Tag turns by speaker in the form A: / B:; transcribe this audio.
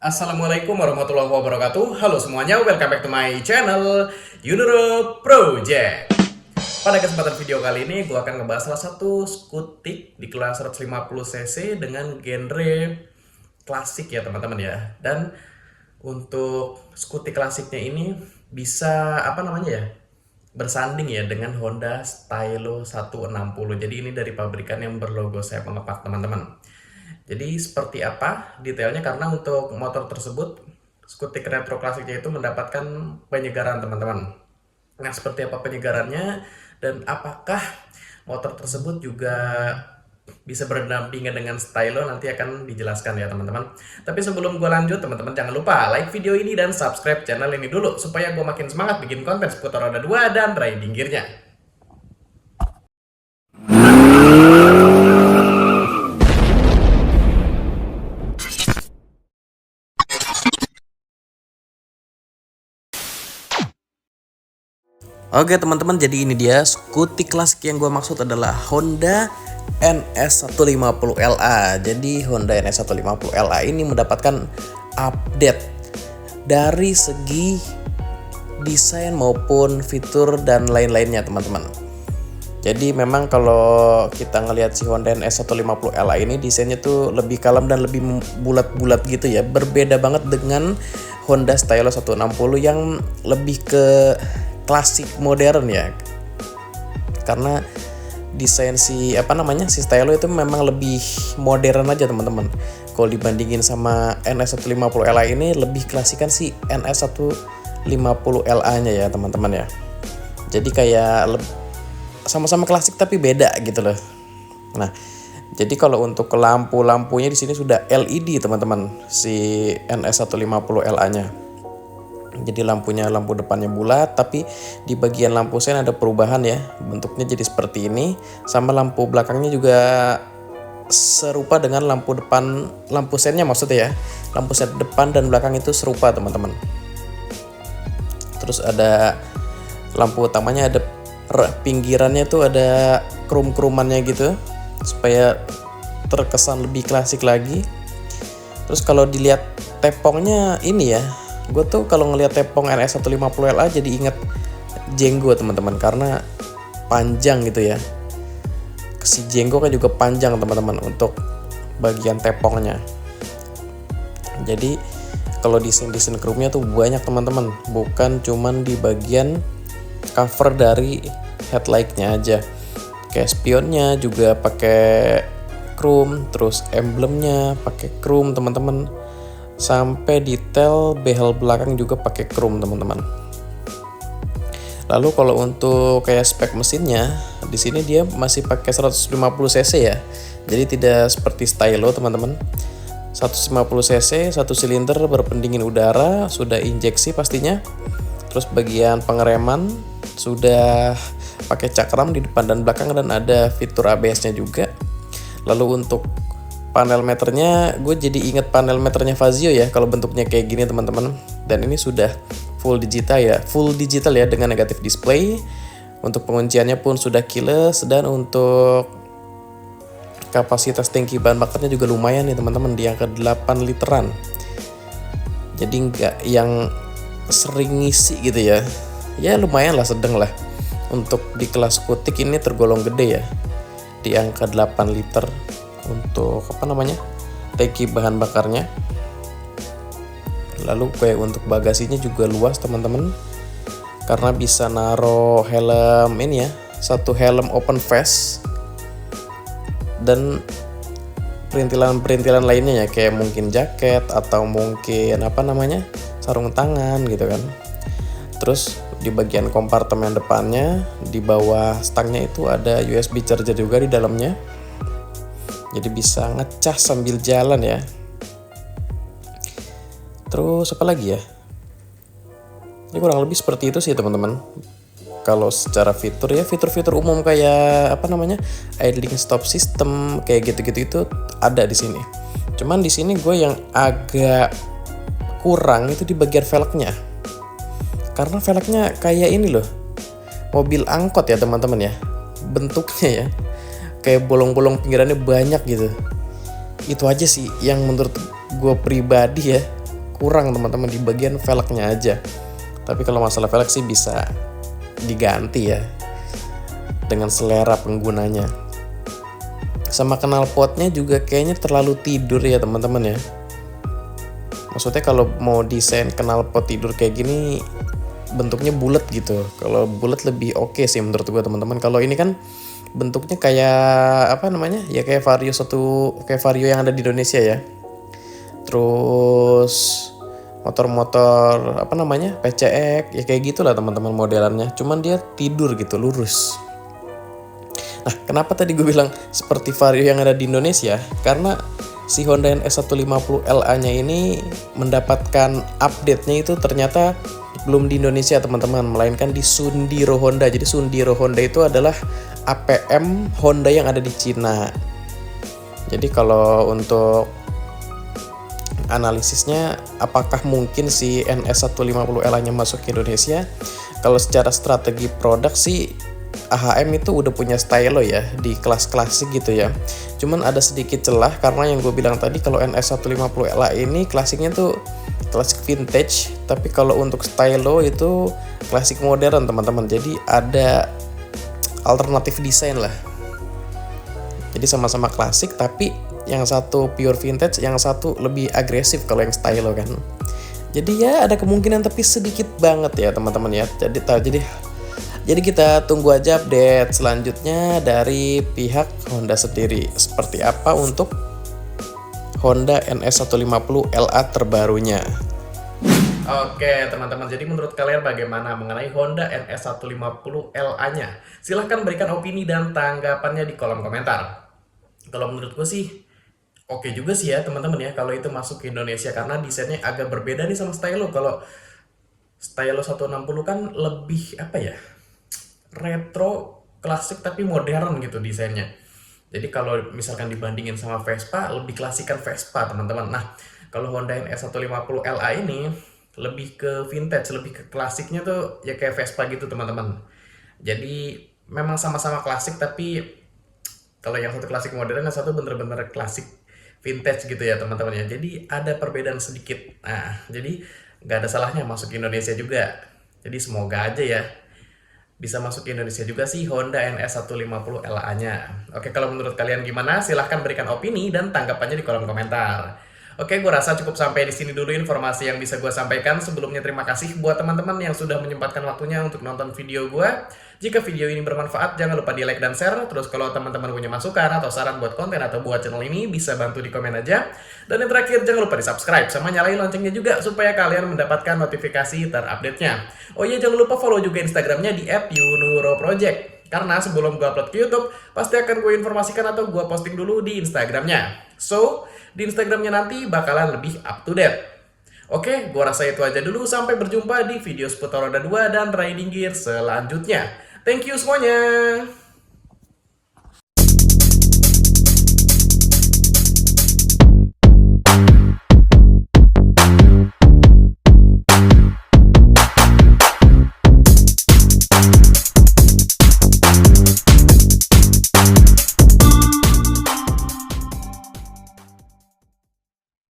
A: Assalamualaikum warahmatullahi wabarakatuh. Halo semuanya, welcome back to my channel Yunuro Project. Pada kesempatan video kali ini gue akan ngebahas salah satu skutik di kelas 150cc dengan genre klasik ya teman-teman ya. Dan untuk skutik klasiknya ini bisa bersanding ya dengan Honda Stylo 160. Jadi ini dari pabrikan yang berlogo sayap mengepak teman-teman. Jadi seperti apa detailnya, karena untuk motor tersebut skutik retro klasiknya itu mendapatkan penyegaran teman-teman. Nah, seperti apa penyegarannya dan apakah motor tersebut juga bisa berdampingan dengan stylo, nanti akan dijelaskan ya teman-teman. Tapi sebelum gue lanjut, teman-teman jangan lupa like video ini dan subscribe channel ini dulu supaya gue makin semangat bikin konten seputar roda 2 dan riding gearnya. Oke teman-teman, jadi ini dia skutik klasik yang gue maksud adalah Honda NS150LA. Jadi Honda NS150LA ini mendapatkan update dari segi desain maupun fitur dan lain-lainnya teman-teman. Jadi memang kalau kita ngelihat si Honda NS150LA ini desainnya tuh lebih kalem dan lebih bulat-bulat gitu ya. Berbeda banget dengan Honda Stylo 160 yang lebih ke klasik modern ya. Karena desain si Stylo itu memang lebih modern aja teman-teman. Kalau dibandingin sama NS150LA ini lebih klasikan si NS150LA-nya ya teman-teman ya. Jadi kayak sama-sama klasik tapi beda gitu loh. Nah, jadi kalau untuk lampu-lampunya di sini sudah LED teman-teman, si NS150LA-nya. Jadi lampu depannya bulat, tapi di bagian lampu sen ada perubahan ya, bentuknya jadi seperti ini. Sama lampu belakangnya juga serupa dengan lampu sennya maksudnya ya. Lampu sen depan dan belakang itu serupa teman-teman. Terus ada lampu utamanya, ada pinggirannya tuh ada krum-krumannya gitu supaya terkesan lebih klasik lagi. Terus kalau dilihat tepongnya ini ya, gue tuh kalau ngelihat tepung NS150LA jadi inget Jenggo teman-teman, karena panjang gitu ya. Si Jenggo kan juga panjang teman-teman untuk bagian tepongnya. Jadi kalau desain krumnya tuh banyak teman-teman, bukan cuman di bagian cover dari headlightnya aja. Kayak spionnya juga pakai krum, terus emblemnya pakai krum teman-teman. Sampai detail behel belakang juga pakai krum teman-teman. Lalu kalau untuk kayak spek mesinnya, di sini dia masih pakai 150cc ya. Jadi tidak seperti Stylo teman-teman. 150cc, 1 silinder berpendingin udara, sudah injeksi pastinya. Terus bagian pengereman sudah pakai cakram di depan dan belakang dan ada fitur ABS-nya juga. Lalu untuk panel meternya, gue jadi inget panel meternya Fazio ya kalau bentuknya kayak gini teman-teman. Dan ini sudah full digital ya dengan negatif display. Untuk pengunciannya pun sudah keyless, dan untuk kapasitas tangki bahan bakarnya juga lumayan nih teman-teman, di angka 8 literan. Jadi nggak yang sering ngisi gitu ya. Ya lumayan lah, sedang lah. Untuk di kelas skutik ini tergolong gede ya, di angka 8 liter untuk tangki bahan bakarnya. Lalu kayak untuk bagasinya juga luas teman-teman, karena bisa naro helm ini ya, satu helm open face dan perintilan lainnya ya, kayak mungkin jaket atau mungkin sarung tangan gitu kan. Terus di bagian kompartemen depannya, di bawah stangnya itu ada USB charger juga di dalamnya. Jadi bisa ngecas sambil jalan ya. Terus apa lagi ya? Ini kurang lebih seperti itu sih teman-teman. Kalau secara fitur ya, fitur-fitur umum kayak idling stop system kayak gitu-gitu itu ada di sini. Cuman di sini gue yang agak kurang itu di bagian velgnya. Karena velgnya kayak ini loh, mobil angkot ya teman-teman ya. Bentuknya ya, kayak bolong-bolong pinggirannya banyak gitu. Itu aja sih yang menurut gue pribadi ya kurang teman-teman di bagian velgnya aja. Tapi kalau masalah velg sih bisa diganti ya dengan selera penggunanya. Sama knalpotnya juga kayaknya terlalu tidur ya teman-teman ya. Maksudnya kalau mau desain knalpot tidur kayak gini bentuknya bulat gitu. Kalau bulat lebih oke sih menurut gue teman-teman. Kalau ini kan bentuknya kayak apa namanya? Ya kayak Vario yang ada di Indonesia ya. Terus motor-motor apa namanya? PCX ya kayak gitulah teman-teman modelannya. Cuman dia tidur gitu, lurus. Nah, kenapa tadi gue bilang seperti Vario yang ada di Indonesia? Karena si Honda NS150LA-nya ini mendapatkan update-nya itu ternyata belum di Indonesia teman-teman, melainkan di Sundiro Honda. Jadi Sundiro Honda itu adalah APM Honda yang ada di Cina. Jadi kalau untuk analisisnya apakah mungkin si NS150LA-nya masuk ke Indonesia? Kalau secara strategi produk sih AHM itu udah punya stylo ya di kelas klasik gitu ya. Cuman ada sedikit celah karena yang gue bilang tadi kalau NS150LA ini klasiknya tuh klasik vintage, tapi kalau untuk stylo itu klasik modern teman-teman. Jadi ada alternatif desain lah. Jadi sama-sama klasik tapi yang satu pure vintage, yang satu lebih agresif kalau yang stylo kan. Jadi ya ada kemungkinan tapi sedikit banget ya teman-teman ya. Jadi kita tunggu aja update selanjutnya dari pihak Honda sendiri. Seperti apa untuk Honda NS150LA terbarunya. Oke teman-teman, jadi menurut kalian bagaimana mengenai Honda NS150LA-nya? Silahkan berikan opini dan tanggapannya di kolom komentar. Kalau menurutku sih oke juga sih ya teman-teman ya kalau itu masuk ke Indonesia, karena desainnya agak berbeda nih sama stylo. Kalau stylo 160 kan lebih apa ya, retro klasik tapi modern gitu desainnya. Jadi kalau misalkan dibandingin sama Vespa, lebih klasikan Vespa teman-teman. Nah kalau Honda NS150LA ini lebih ke vintage, lebih ke klasiknya tuh ya kayak Vespa gitu teman-teman. Jadi memang sama-sama klasik, tapi kalau yang satu klasik modern, yang satu bener-bener klasik vintage gitu ya teman-teman ya. Jadi ada perbedaan sedikit. Nah jadi nggak ada salahnya masuk ke Indonesia juga. Jadi semoga aja ya bisa masuk ke Indonesia juga sih Honda NS150LA-nya. Oke, kalau menurut kalian gimana? Silahkan berikan opini dan tanggapannya di kolom komentar. Oke, gue rasa cukup sampai di sini dulu informasi yang bisa gue sampaikan. Sebelumnya terima kasih buat teman-teman yang sudah menyempatkan waktunya untuk nonton video gue. Jika video ini bermanfaat, jangan lupa di like dan share. Terus kalau teman-teman punya masukan atau saran buat konten atau buat channel ini, bisa bantu di komen aja. Dan yang terakhir, jangan lupa di subscribe sama nyalain loncengnya juga supaya kalian mendapatkan notifikasi terupdate-nya. Oh iya, jangan lupa follow juga Instagramnya di @yunuroproject. Karena sebelum gue upload ke YouTube, pasti akan gue informasikan atau gue posting dulu di Instagramnya. So, di Instagramnya nanti bakalan lebih up to date. Oke, gue rasa itu aja dulu. Sampai berjumpa di video seputar roda 2 dan riding gear selanjutnya. Thank you semuanya.